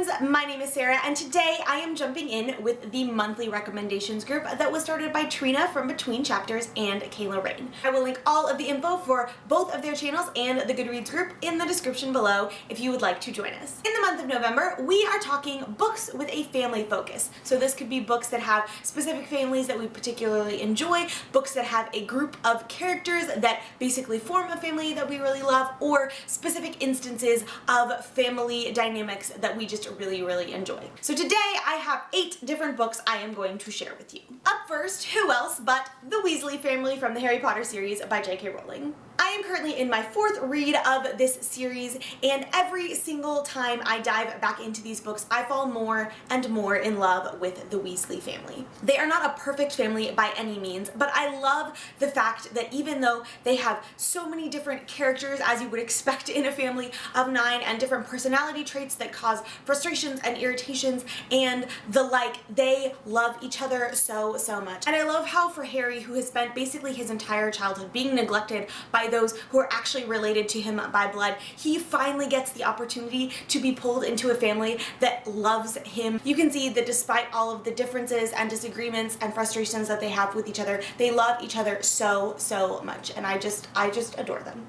friends, my name is Sarah, and today I am jumping in with the monthly recommendations group that was started by Trina from Between Chapters and Kayla Rain. I will link all of the info for both of their channels and the Goodreads group in the description below if you would like to join us. In the month of November, we are talking books with a family focus. So this could be books that have specific families that we particularly enjoy, books that have a group of characters that basically form a family that we really love, or specific instances of family dynamics that we just really enjoy. So today I have 8 different books I am going to share with you. Up first, who else but the Weasley family from the Harry Potter series by J.K. Rowling. I am currently in my 4th read of this series, and every single time I dive back into these books, I fall more and more in love with the Weasley family. They are not a perfect family by any means, but I love the fact that even though they have so many different characters, as you would expect in a family of 9, and different personality traits that cause frustrations and irritations and the like, they love each other so much. And I love how for Harry, who has spent basically his entire childhood being neglected by those who are actually related to him by blood, he finally gets the opportunity to be pulled into a family that loves him. You can see that despite all of the differences and disagreements and frustrations that they have with each other, they love each other so much, and I just adore them.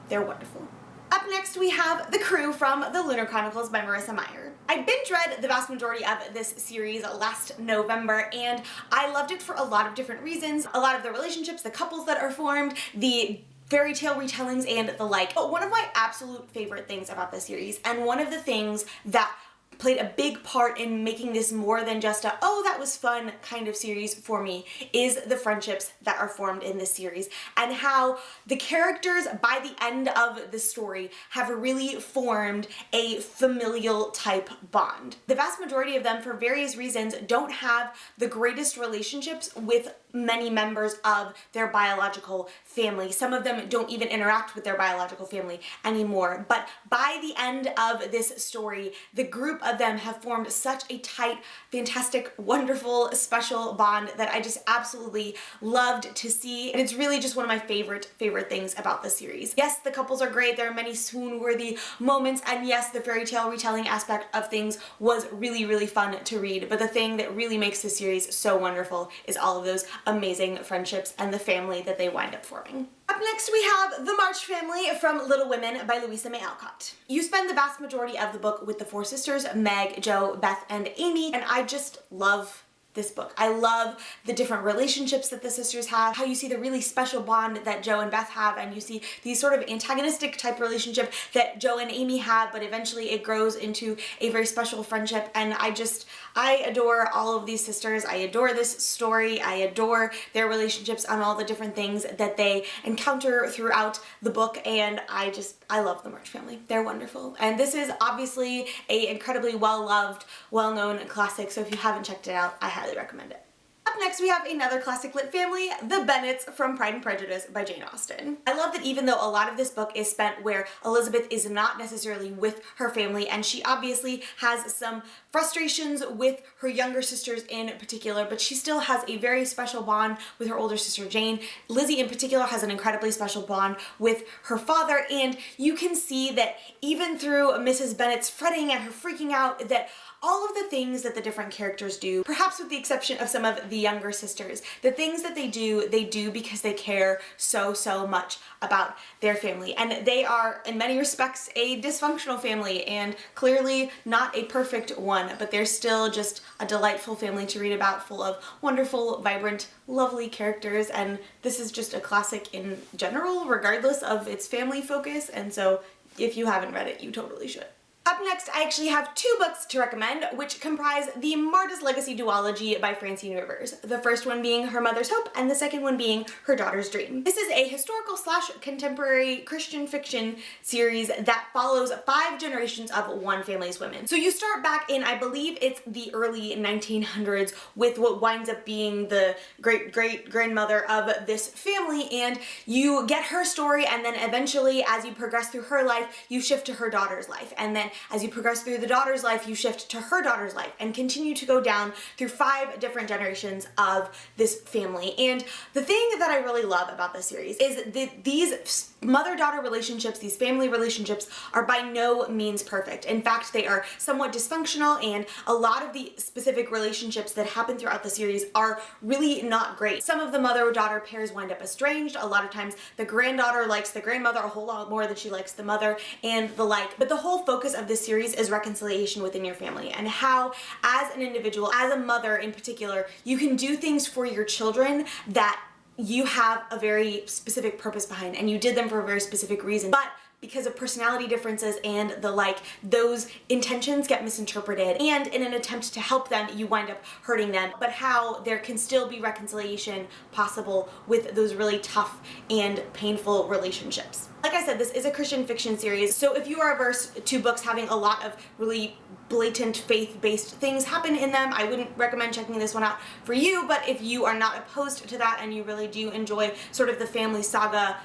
They're wonderful. Up next we have The Crew from the Lunar Chronicles by Marissa Meyer. I binge read the vast majority of this series last November, and I loved it for a lot of different reasons. A lot of the relationships, the couples that are formed, the fairy tale retellings, and the like. But one of my absolute favorite things about this series, and one of the things that played a big part in making this more than just a, oh, that was fun kind of series for me, is the friendships that are formed in this series, and how the characters by the end of the story have really formed a familial type bond. The vast majority of them, for various reasons, don't have the greatest relationships with many members of their biological family. Some of them don't even interact with their biological family anymore. But by the end of this story, the group of them have formed such a tight, fantastic, wonderful, special bond that I just absolutely loved to see. And it's really just one of my favorite things about the series. Yes, the couples are great. There are many swoon-worthy moments, and yes, the fairy tale retelling aspect of things was really fun to read. But the thing that really makes this series so wonderful is all of those amazing friendships and the family that they wind up forming. Up next we have The March Family from Little Women by Louisa May Alcott. You spend the vast majority of the book with the 4 sisters, Meg, Jo, Beth, and Amy, and I just love this book. I love the different relationships that the sisters have, how you see the really special bond that Jo and Beth have, and you see these sort of antagonistic type relationship that Jo and Amy have, but eventually it grows into a very special friendship, and I adore all of these sisters. I adore this story. I adore their relationships and all the different things that they encounter throughout the book, and I love the March Family. They're wonderful. And this is obviously a incredibly well-loved, well-known classic, so if you haven't checked it out, I highly recommend it. Up next we have another classic lit family, The Bennets from Pride and Prejudice by Jane Austen. I love that even though a lot of this book is spent where Elizabeth is not necessarily with her family, and she obviously has some frustrations with her younger sisters in particular, but she still has a very special bond with her older sister Jane. Lizzie in particular has an incredibly special bond with her father, and you can see that even through Mrs. Bennet's fretting and her freaking out, that all of the things that the different characters do, perhaps with the exception of some of the younger sisters, the things that they do because they care so much about their family. And they are, in many respects, a dysfunctional family, and clearly not a perfect one, but they're still just a delightful family to read about, full of wonderful, vibrant, lovely characters, and this is just a classic in general, regardless of its family focus, and so if you haven't read it, you totally should. Up next, I actually have 2 books to recommend, which comprise the Mortis Legacy duology by Francine Rivers. The first one being Her Mother's Hope, and the second one being Her Daughter's Dream. This is a historical / contemporary Christian fiction series that follows 5 generations of one family's women. So you start back in, I believe it's the early 1900s, with what winds up being the great-great-grandmother of this family, and you get her story, and then eventually, as you progress through her life, you shift to her daughter's life, and then as you progress through the daughter's life, you shift to her daughter's life and continue to go down through 5 different generations of this family. And the thing that I really love about this series is that these mother-daughter relationships, these family relationships, are by no means perfect. In fact, they are somewhat dysfunctional, and a lot of the specific relationships that happen throughout the series are really not great. Some of the mother-daughter pairs wind up estranged. A lot of times the granddaughter likes the grandmother a whole lot more than she likes the mother, and the like. But the whole focus of this series is reconciliation within your family, and how, as an individual, as a mother in particular, you can do things for your children that you have a very specific purpose behind, and you did them for a very specific reason. But because of personality differences and the like, those intentions get misinterpreted, and in an attempt to help them, you wind up hurting them. But how there can still be reconciliation possible with those really tough and painful relationships. Like I said, this is a Christian fiction series, so if you are averse to books having a lot of really blatant faith-based things happen in them, I wouldn't recommend checking this one out for you. But if you are not opposed to that and you really do enjoy sort of the family saga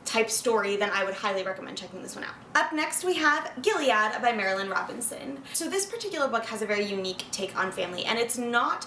type story, then I would highly recommend checking this one out. Up next we have Gilead by Marilynne Robinson. So this particular book has a very unique take on family, and it's not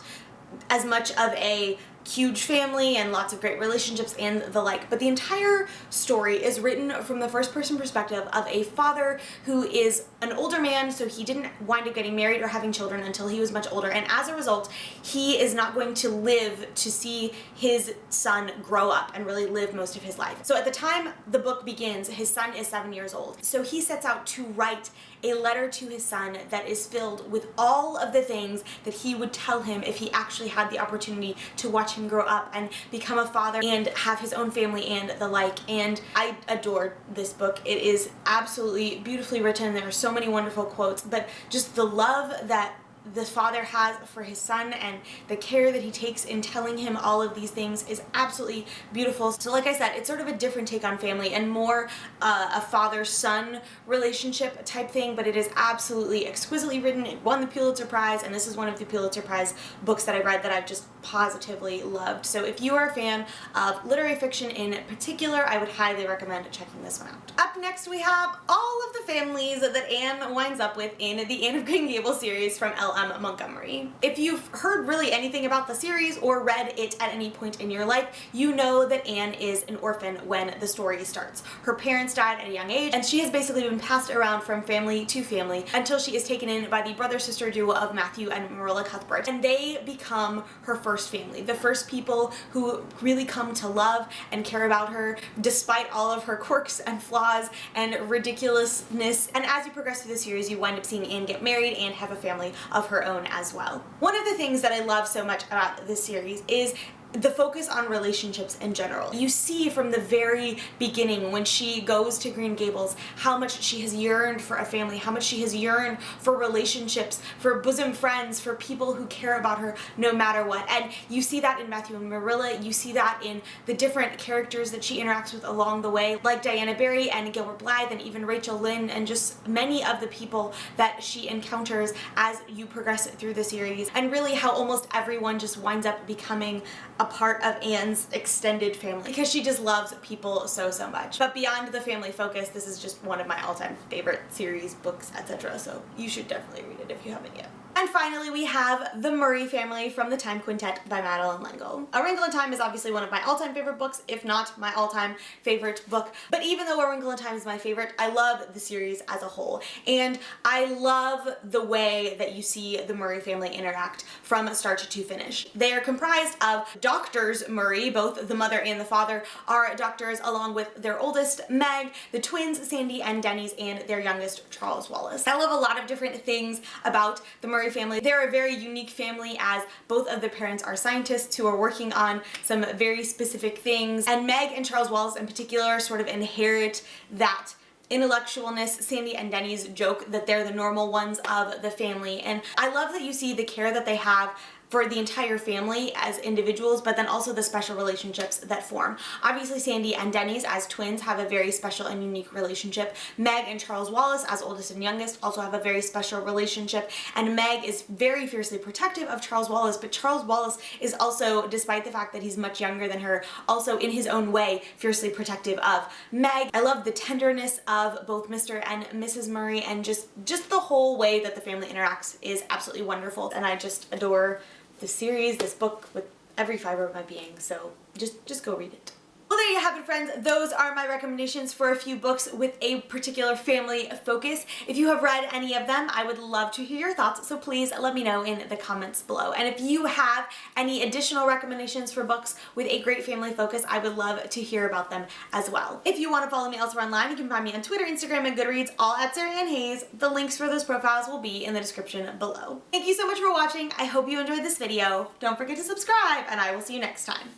as much of a huge family and lots of great relationships and the like, but the entire story is written from the first person perspective of a father who is an older man, so he didn't wind up getting married or having children until he was much older, and as a result he is not going to live to see his son grow up and really live most of his life. So at the time the book begins, his son is 7 years old, so he sets out to write a letter to his son that is filled with all of the things that he would tell him if he actually had the opportunity to watch him grow up and become a father and have his own family and the like. And I adored this book. It is absolutely beautifully written. There are so many wonderful quotes, but just the love that the father has for his son and the care that he takes in telling him all of these things is absolutely beautiful. So like I said, it's sort of a different take on family and more a father-son relationship type thing, but it is absolutely exquisitely written. It won the Pulitzer Prize, and this is one of the Pulitzer Prize books that I read that I've just positively loved. So if you are a fan of literary fiction in particular, I would highly recommend checking this one out. Up next we have all of the families that Anne winds up with in the Anne of Green Gables series from L.M. Montgomery. If you've heard really anything about the series or read it at any point in your life, you know that Anne is an orphan when the story starts. Her parents died at a young age, and she has basically been passed around from family to family until she is taken in by the brother-sister duo of Matthew and Marilla Cuthbert, and they become her first family, the first people who really come to love and care about her despite all of her quirks and flaws and ridiculousness. And as you progress through the series, you wind up seeing Anne get married and have a family of her own as well. One of the things that I love so much about this series is the focus on relationships in general. You see from the very beginning when she goes to Green Gables how much she has yearned for a family, how much she has yearned for relationships, for bosom friends, for people who care about her no matter what. And you see that in Matthew and Marilla, you see that in the different characters that she interacts with along the way, like Diana Barry and Gilbert Blythe and even Rachel Lynn, and just many of the people that she encounters as you progress through the series, and really how almost everyone just winds up becoming a part of Anne's extended family because she just loves people so much. But beyond the family focus, this is just one of my all-time favorite series, books, etc. So you should definitely read it if you haven't yet. And finally, we have The Murray Family from the Time Quintet by Madeleine L'Engle. A Wrinkle in Time is obviously one of my all-time favorite books, if not my all-time favorite book. But even though A Wrinkle in Time is my favorite, I love the series as a whole. And I love the way that you see the Murray family interact from start to finish. They are comprised of doctors Murray, both the mother and the father are doctors, along with their oldest, Meg, the twins, Sandy and Denny's, and their youngest, Charles Wallace. I love a lot of different things about the Murray family. They're a very unique family as both of the parents are scientists who are working on some very specific things, and Meg and Charles Wallace in particular sort of inherit that intellectualness. Sandy and Denny's joke that they're the normal ones of the family, and I love that you see the care that they have for the entire family as individuals, but then also the special relationships that form. Obviously, Sandy and Denny's as twins have a very special and unique relationship. Meg and Charles Wallace as oldest and youngest also have a very special relationship, and Meg is very fiercely protective of Charles Wallace, but Charles Wallace is also, despite the fact that he's much younger than her, also in his own way fiercely protective of Meg. I love the tenderness of both Mr. and Mrs. Murray, and just the whole way that the family interacts is absolutely wonderful, and I just adore this series, this book, with every fiber of my being, so just go read it. Well, there you have it, friends. Those are my recommendations for a few books with a particular family focus. If you have read any of them, I would love to hear your thoughts, so please let me know in the comments below. And if you have any additional recommendations for books with a great family focus, I would love to hear about them as well. If you want to follow me elsewhere online, you can find me on Twitter, Instagram, and Goodreads, all at Sarah Ann Hayes. The links for those profiles will be in the description below. Thank you so much for watching. I hope you enjoyed this video. Don't forget to subscribe, and I will see you next time.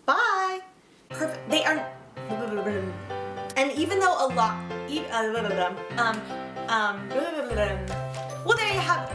Bye! Perfect. They are, and even though a lot, well, there you have